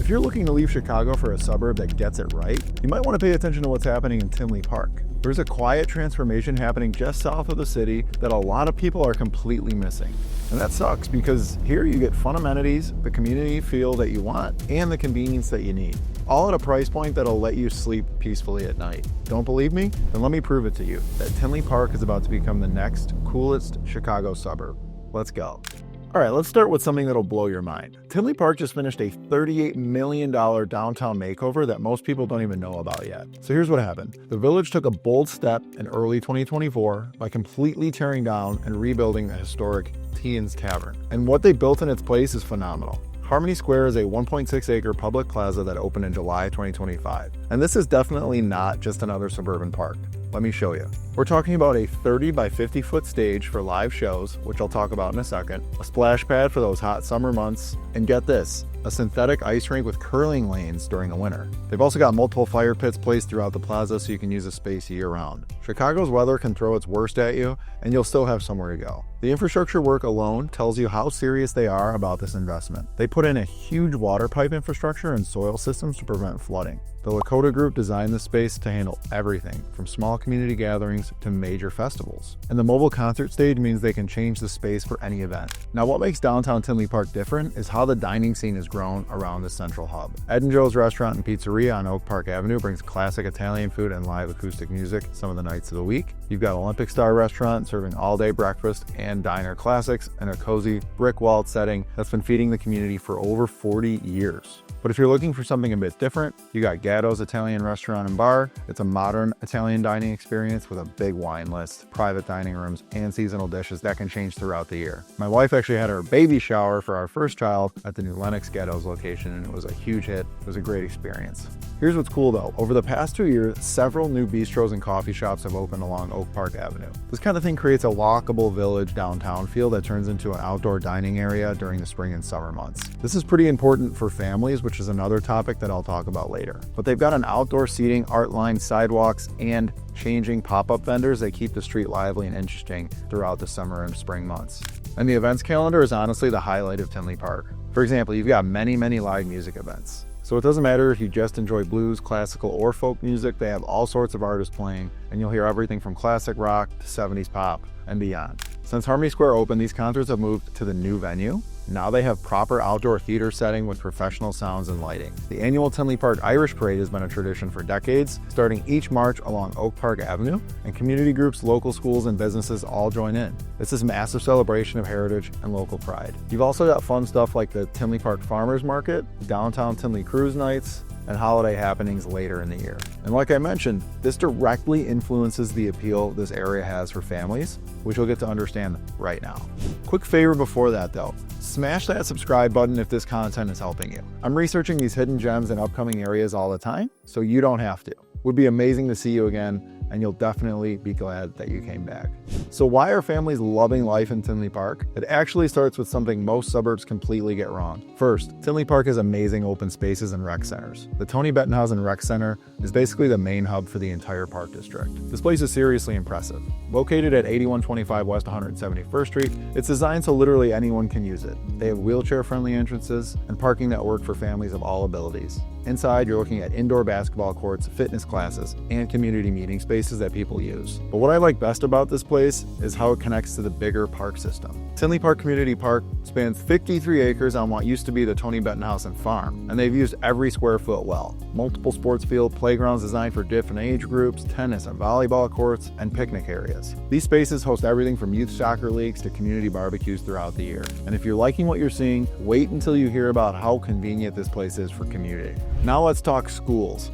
If you're looking to leave Chicago for a suburb that gets it right, you might want to pay attention to what's happening in Tinley Park. There's a quiet transformation happening just south of the city that a lot of people are completely missing. And that sucks because here you get fun amenities, the community feel that you want, and the convenience that you need. All at a price point that'll let you sleep peacefully at night. Don't believe me? Then let me prove it to you, that Tinley Park is about to become the next coolest Chicago suburb. Let's go. All right, let's start with something that'll blow your mind. Tinley Park just finished a $38 million downtown makeover that most people don't even know about yet. So here's what happened. The village took a bold step in early 2024 by completely tearing down and rebuilding the historic Tian's Tavern. And what they built in its place is phenomenal. Harmony Square is a 1.6-acre public plaza that opened in July 2025. And this is definitely not just another suburban park. Let me show you. We're talking about a 30 by 50 foot stage for live shows, which I'll talk about in a second, a splash pad for those hot summer months, and get this, a synthetic ice rink with curling lanes during the winter. They've also got multiple fire pits placed throughout the plaza so you can use the space year-round. Chicago's weather can throw its worst at you, and you'll still have somewhere to go. The infrastructure work alone tells you how serious they are about this investment. They put in a huge water pipe infrastructure and soil systems to prevent flooding. The Lakota Group designed the space to handle everything from small community gatherings to major festivals. And the mobile concert stage means they can change the space for any event. Now, what makes downtown Tinley Park different is how the dining scene has grown around the central hub. Ed and Joe's Restaurant and Pizzeria on Oak Park Avenue brings classic Italian food and live acoustic music some of the nights of the week. You've got Olympic Star Restaurant serving all-day breakfast and diner classics in a cozy brick-walled setting that's been feeding the community for over 40 years. But if you're looking for something a bit different, you got Gatto's Italian Restaurant and Bar. It's a modern Italian dining experience with a big wine list, private dining rooms, and seasonal dishes that can change throughout the year. My wife actually had her baby shower for our first child at the new Lenox Gatto's location, and it was a huge hit. It was a great experience. Here's what's cool though. Over the past 2 years, several new bistros and coffee shops have opened along Oak Park Avenue. This kind of thing creates a walkable village downtown feel that turns into an outdoor dining area during the spring and summer months. This is pretty important for families, which is another topic that I'll talk about later. But they've got an outdoor seating, art-lined sidewalks, and changing pop-up vendors that keep the street lively and interesting throughout the summer and spring months. And the events calendar is honestly the highlight of Tinley Park. For example, you've got many live music events. So it doesn't matter if you just enjoy blues, classical, or folk music, they have all sorts of artists playing, and you'll hear everything from classic rock to 70s pop and beyond. Since Harmony Square opened, these concerts have moved to the new venue. Now they have proper outdoor theater setting with professional sounds and lighting. The annual Tinley Park Irish Parade has been a tradition for decades, starting each March along Oak Park Avenue, and community groups, local schools, and businesses all join in. This is a massive celebration of heritage and local pride. You've also got fun stuff like the Tinley Park Farmers Market, downtown Tinley Cruise Nights, and holiday happenings later in the year. And like I mentioned, this directly influences the appeal this area has for families, which you'll get to understand right now. Quick favor before that though, smash that subscribe button if this content is helping you. I'm researching these hidden gems in upcoming areas all the time, so you don't have to. Would be amazing to see you again, and you'll definitely be glad that you came back. So why are families loving life in Tinley Park? It actually starts with something most suburbs completely get wrong. First, Tinley Park has amazing open spaces and rec centers. The Tony Bettenhausen Rec Center is basically the main hub for the entire park district. This place is seriously impressive. Located at 8125 West 171st Street, it's designed so literally anyone can use it. They have wheelchair-friendly entrances and parking that work for families of all abilities. Inside, you're looking at indoor basketball courts, fitness classes, and community meeting spaces that people use. But what I like best about this place is how it connects to the bigger park system. Tinley Park Community Park spans 53 acres on what used to be the Tony Bettenhausen farm, and they've used every square foot well. Multiple sports field, playgrounds designed for different age groups, tennis and volleyball courts, and picnic areas. These spaces host everything from youth soccer leagues to community barbecues throughout the year. And if you're liking what you're seeing, wait until you hear about how convenient this place is for community. Now let's talk schools.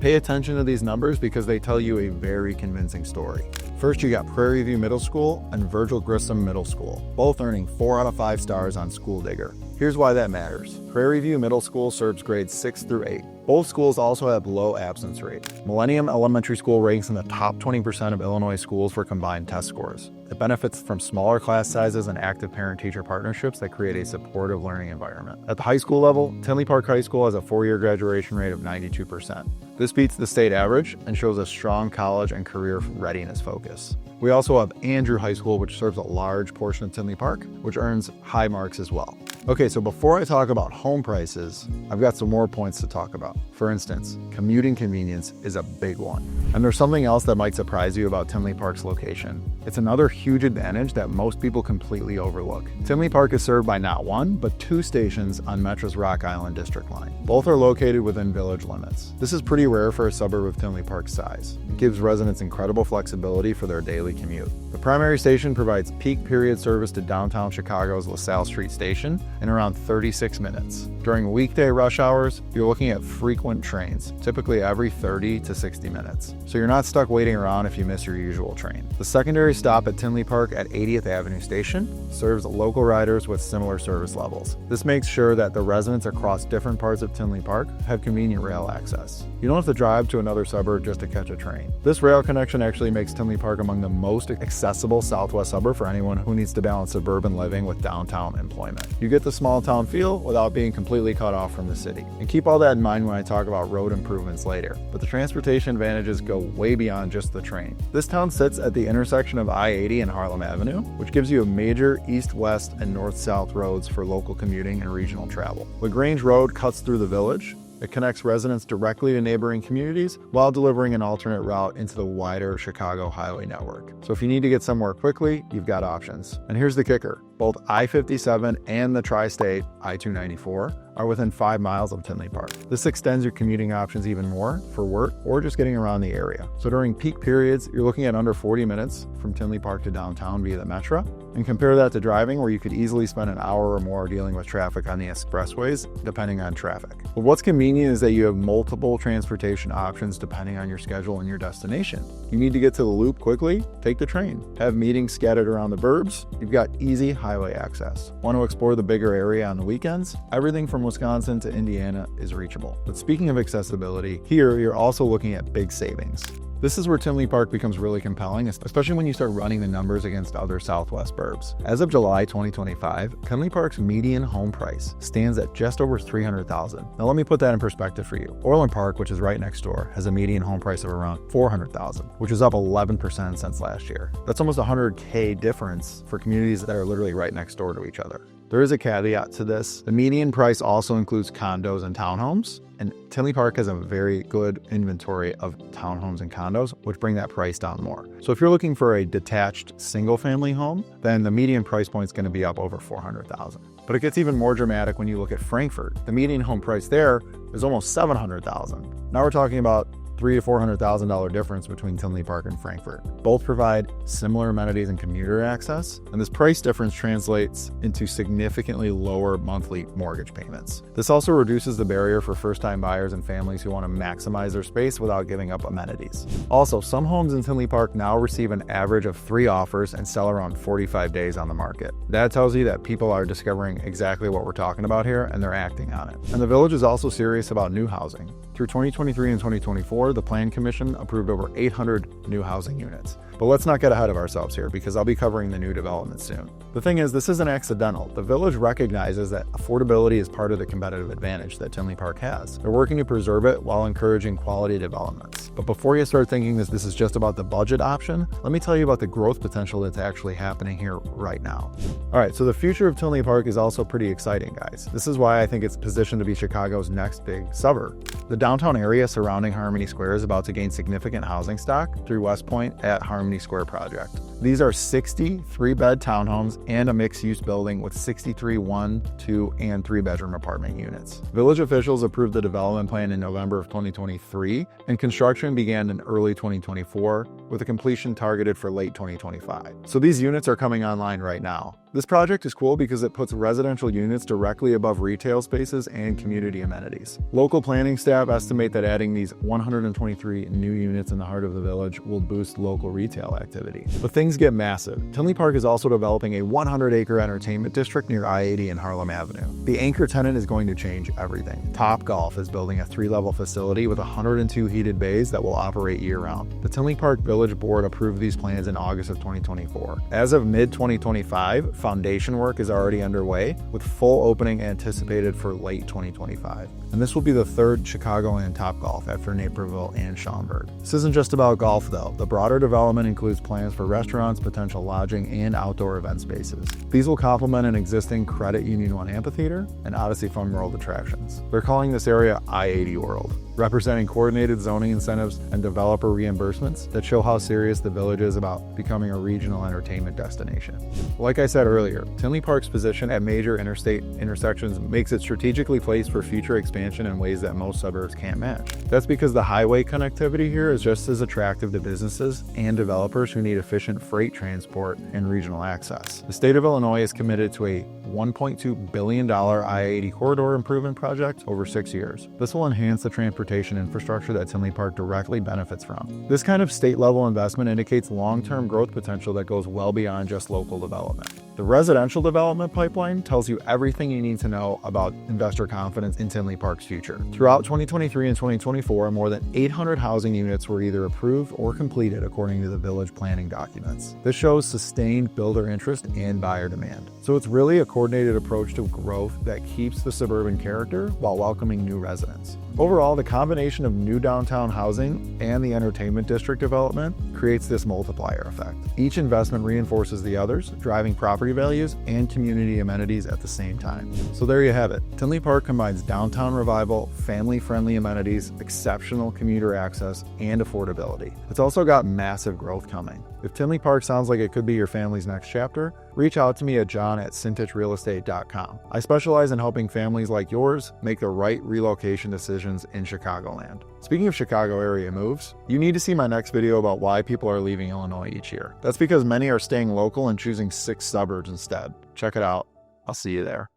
Pay attention to these numbers because they tell you a very convincing story. First, you got Prairie View Middle School and Virgil Grissom Middle School, both earning 4 out of 5 stars on School Digger. Here's why that matters. Prairie View Middle School serves grades 6 through 8. Both schools also have low absence rate. Millennium Elementary School ranks in the top 20% of Illinois schools for combined test scores. It benefits from smaller class sizes and active parent-teacher partnerships that create a supportive learning environment. At the high school level, Tinley Park High School has a 4-year graduation rate of 92%. This beats the state average and shows a strong college and career readiness focus. We also have Andrew High School, which serves a large portion of Tinley Park, which earns high marks as well. Okay, so before I talk about home prices, I've got some more points to talk about. For instance, commuting convenience is a big one. And there's something else that might surprise you about Tinley Park's location. It's another huge advantage that most people completely overlook. Tinley Park is served by not one, but two stations on Metro's Rock Island District Line. Both are located within village limits. This is pretty rare for a suburb of Tinley Park's size. It gives residents incredible flexibility for their daily commute. The primary station provides peak period service to downtown Chicago's LaSalle Street Station in around 36 minutes. During weekday rush hours, you're looking at frequent trains, typically every 30 to 60 minutes. So you're not stuck waiting around if you miss your usual train. The secondary stop at Tinley Park at 80th Avenue Station serves local riders with similar service levels. This makes sure that the residents across different parts of Tinley Park have convenient rail access. You don't have to drive to another suburb just to catch a train. This rail connection actually makes Tinley Park among the most accessible southwest suburb for anyone who needs to balance suburban living with downtown employment. You get the small town feel without being completely cut off from the city. And keep all that in mind when I talk about road improvements later. But the transportation advantages go way beyond just the train. This town sits at the intersection of I-80 and Harlem Avenue, which gives you a major east-west and north-south roads for local commuting and regional travel. LaGrange Road cuts through the village. It connects residents directly to neighboring communities while delivering an alternate route into the wider Chicago highway network. So if you need to get somewhere quickly, you've got options. And here's the kicker. Both I-57 and the tri-state I-294 are within 5 miles of Tinley Park. This extends your commuting options even more for work or just getting around the area. So during peak periods, you're looking at under 40 minutes from Tinley Park to downtown via the Metro. And compare that to driving, where you could easily spend an hour or more dealing with traffic on the expressways, depending on traffic. But what's convenient is that you have multiple transportation options depending on your schedule and your destination. You need to get to the loop quickly? Take the train. Have meetings scattered around the burbs? You've got easy highway access. Want to explore the bigger area on the weekends? Everything from Wisconsin to Indiana is reachable. But speaking of accessibility, here you're also looking at big savings. This is where Tinley Park becomes really compelling, especially when you start running the numbers against other Southwest burbs. As of July 2025, Tinley Park's median home price stands at just over $300,000. Now let me put that in perspective for you. Orland Park, which is right next door, has a median home price of around $400,000, which is up 11% since last year. That's almost a $100K difference for communities that are literally right next door to each other. There is a caveat to this. The median price also includes condos and townhomes, and Tinley Park has a very good inventory of townhomes and condos, which bring that price down more. So if you're looking for a detached single-family home, then the median price point is going to be up over $400,000. But it gets even more dramatic when you look at Frankfort. The median home price there is almost $700,000. Now we're talking about $300,000 to $400,000 difference between Tinley Park and Frankfort. Both provide similar amenities and commuter access, and this price difference translates into significantly lower monthly mortgage payments. This also reduces the barrier for first-time buyers and families who want to maximize their space without giving up amenities. Also, some homes in Tinley Park now receive an average of 3 offers and sell around 45 days on the market. That tells you that people are discovering exactly what we're talking about here, and they're acting on it. And the village is also serious about new housing. Through 2023 and 2024, the Plan Commission approved over 800 new housing units. But let's not get ahead of ourselves here, because I'll be covering the new development soon. The thing is, this isn't accidental. The village recognizes that affordability is part of the competitive advantage that Tinley Park has. They're working to preserve it while encouraging quality developments. But before you start thinking this is just about the budget option, let me tell you about the growth potential that's actually happening here right now. All right, so the future of Tinley Park is also pretty exciting, guys. This is why I think it's positioned to be Chicago's next big suburb. The downtown area surrounding Harmony Square is about to gain significant housing stock through West Point at Harmony Square project. These are 60 3-bed townhomes and a mixed-use building with 63 1, 2, and 3-bedroom apartment units. Village officials approved the development plan in November of 2023, and construction began in early 2024, with a completion targeted for late 2025. So these units are coming online right now. This project is cool because it puts residential units directly above retail spaces and community amenities. Local planning staff estimate that adding these 123 new units in the heart of the village will boost local retail activity. But things get massive. Tinley Park is also developing a 100-acre entertainment district near I-80 and Harlem Avenue. The anchor tenant is going to change everything. Topgolf is building a 3-level facility with 102 heated bays that will operate year-round. The Tinley Park Village Board approved these plans in August of 2024. As of mid-2025, Foundation work is already underway, with full opening anticipated for late 2025. And this will be the third Chicagoland Topgolf after Naperville and Schaumburg. This isn't just about golf though. The broader development includes plans for restaurants, potential lodging, and outdoor event spaces. These will complement an existing Credit Union 1 amphitheater and Odyssey Fun World attractions. They're calling this area I-80 World, representing coordinated zoning incentives and developer reimbursements that show how serious the village is about becoming a regional entertainment destination. Like I said earlier, Tinley Park's position at major interstate intersections makes it strategically placed for future expansion in ways that most suburbs can't match. That's because the highway connectivity here is just as attractive to businesses and developers who need efficient freight transport and regional access. The state of Illinois is committed to a $1.2 billion I-80 corridor improvement project over 6 years. This will enhance the transportation infrastructure that Tinley Park directly benefits from. This kind of state-level investment indicates long-term growth potential that goes well beyond just local development. The residential development pipeline tells you everything you need to know about investor confidence in Tinley Park's future. Throughout 2023 and 2024, more than 800 housing units were either approved or completed according to the village planning documents. This shows sustained builder interest and buyer demand. So it's really a coordinated approach to growth that keeps the suburban character while welcoming new residents. Overall, the combination of new downtown housing and the entertainment district development creates this multiplier effect. Each investment reinforces the others, driving property values and community amenities at the same time. So there you have it. Tinley Park combines downtown revival, family-friendly amenities, exceptional commuter access, and affordability. It's also got massive growth coming. If Tinley Park sounds like it could be your family's next chapter, reach out to me at john@cintichrealestate.com. I specialize in helping families like yours make the right relocation decisions in Chicagoland. Speaking of Chicago area moves, you need to see my next video about why people are leaving Illinois each year. That's because many are staying local and choosing 6 suburbs instead. Check it out. I'll see you there.